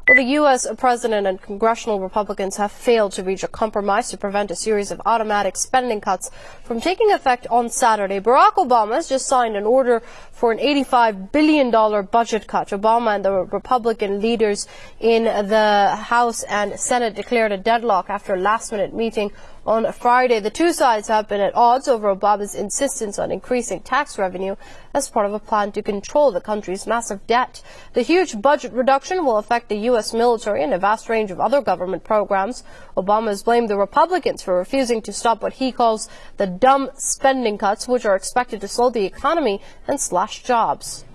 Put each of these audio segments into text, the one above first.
Well, the U.S. President and congressional Republicans have failed to reach a compromise to prevent a series of automatic spending cuts from taking effect on Saturday. Barack Obama has just signed an order for an $85 billion budget cut. Obama and the Republican leaders in the House and Senate declared a deadlock after a last-minute meeting on Friday. The two sides have been at odds over Obama's insistence on increasing tax revenue as part of a plan to control the country's massive debt. The huge budget reduction will affect the U.S. military and a vast range of other government programs. Obama has blamed the Republicans for refusing to stop what he calls the dumb spending cuts, which are expected to slow the economy and slash jobs.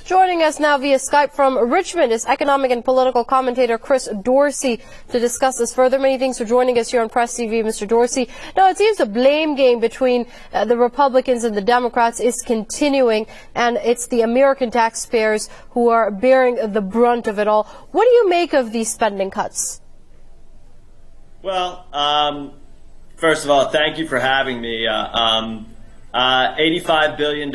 Joining us now via Skype from Richmond is economic and political commentator Chris Dorsey to discuss this further. Many thanks for joining us here on Press TV, Mr. Dorsey. Now, it seems a blame game between the Republicans and the Democrats is continuing, and it's the American taxpayers who are bearing the brunt of it all. What do you make of these spending cuts? Well, first of all, thank you for having me. $85 billion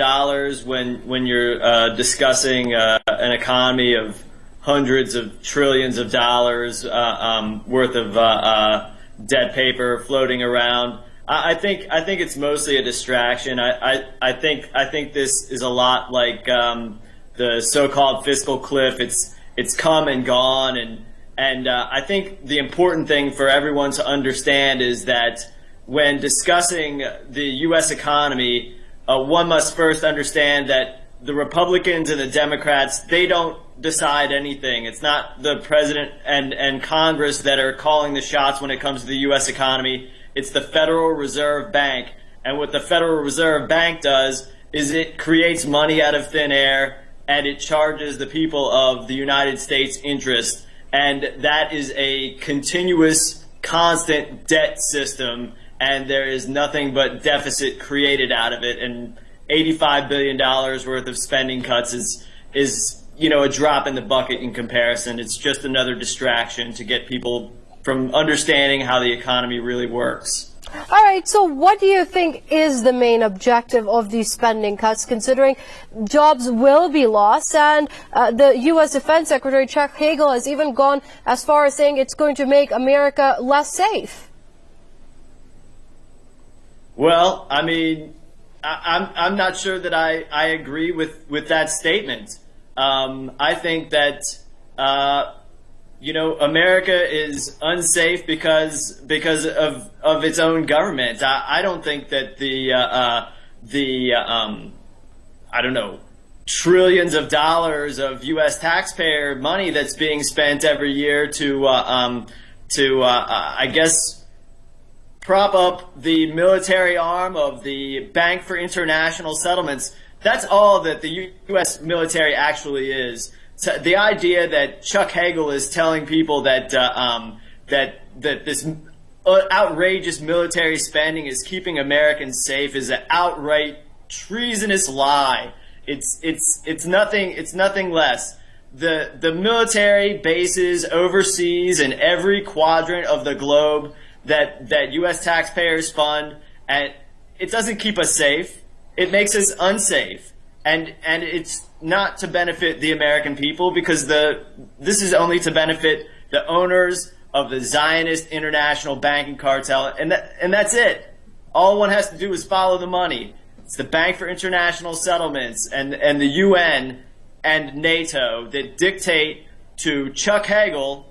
when you're discussing an economy of hundreds of trillions of dollars worth of debt paper floating around. I think it's mostly a distraction. I think this is a lot like the so-called fiscal cliff. It's come and gone, and I think the important thing for everyone to understand is that when discussing the U.S. economy, one must first understand that the Republicans and the Democrats, they don't decide anything. It's not the president and Congress that are calling the shots when it comes to the U.S. economy. It's the Federal Reserve Bank. And what the Federal Reserve Bank does is it creates money out of thin air, and it charges the people of the United States interest. And that is a continuous, constant debt system, and there is nothing but deficit created out of it. And $85 billion worth of spending cuts is a drop in the bucket in comparison. It's just another distraction to get people from understanding how the economy really works. All right, so what do you think is the main objective of these spending cuts, considering jobs will be lost, and the U.S. Defense Secretary Chuck Hagel has even gone as far as saying it's going to make America less safe? Well, I mean, I'm not sure that I agree with that statement. I think that America is unsafe because of its own government. I don't think that I don't know, trillions of dollars of U.S. taxpayer money that's being spent every year to I guess prop up the military arm of the Bank for International Settlements. That's all that the U.S. military actually is. So the idea that Chuck Hagel is telling people that that this outrageous military spending is keeping Americans safe is an outright treasonous lie. It's nothing less. The military bases overseas in every quadrant of the globe that U.S. taxpayers fund, and it doesn't keep us safe. It makes us unsafe, and it's not to benefit the American people, because this is only to benefit the owners of the Zionist international banking cartel, and that's it. All one has to do is follow the money. It's the Bank for International Settlements and the UN and NATO that dictate to Chuck Hagel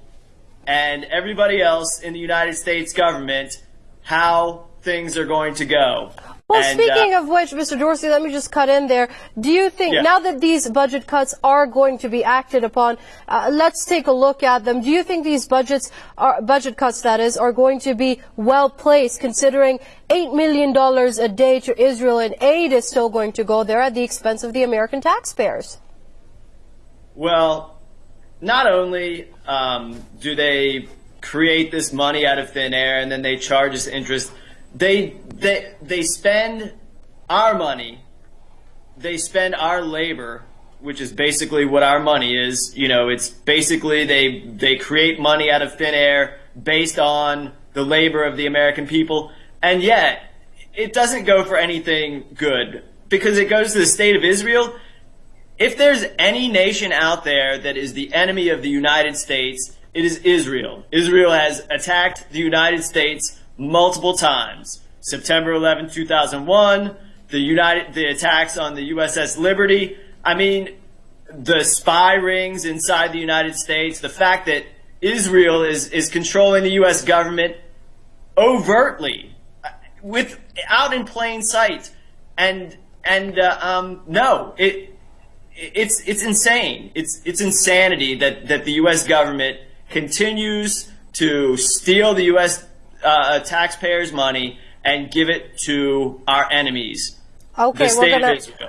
and everybody else in the United States government how things are going to go. Well, speaking of which, Mr. Dorsey, let me just cut in there. Do you think, now that these budget cuts are going to be acted upon, let's take a look at them. Do you think these budget cuts, that is, are going to be well placed, considering $8 million a day to Israel in aid is still going to go there at the expense of the American taxpayers? Well, not only do they create this money out of thin air and then they charge us interest, they spend our money, they spend our labor, which is basically what our money is. It's basically they create money out of thin air based on the labor of the American people, and yet it doesn't go for anything good, because it goes to the state of Israel. if there's any nation out there that is the enemy of the United States, it is Israel. Israel has attacked the United States multiple times. September 11, 2001, the attacks on the USS Liberty. I mean, the spy rings inside the United States, the fact that Israel is controlling the U.S. government overtly, out in plain sight, no, it's insane. It's insanity that the U.S. government continues to steal the U.S. Taxpayers' money and give it to our enemies. Okay,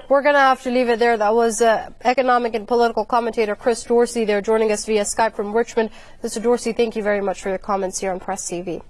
we're gonna have to leave it there. That was economic and political commentator Chris Dorsey there, joining us via Skype from Richmond. Mr. Dorsey, thank you very much for your comments here on Press TV.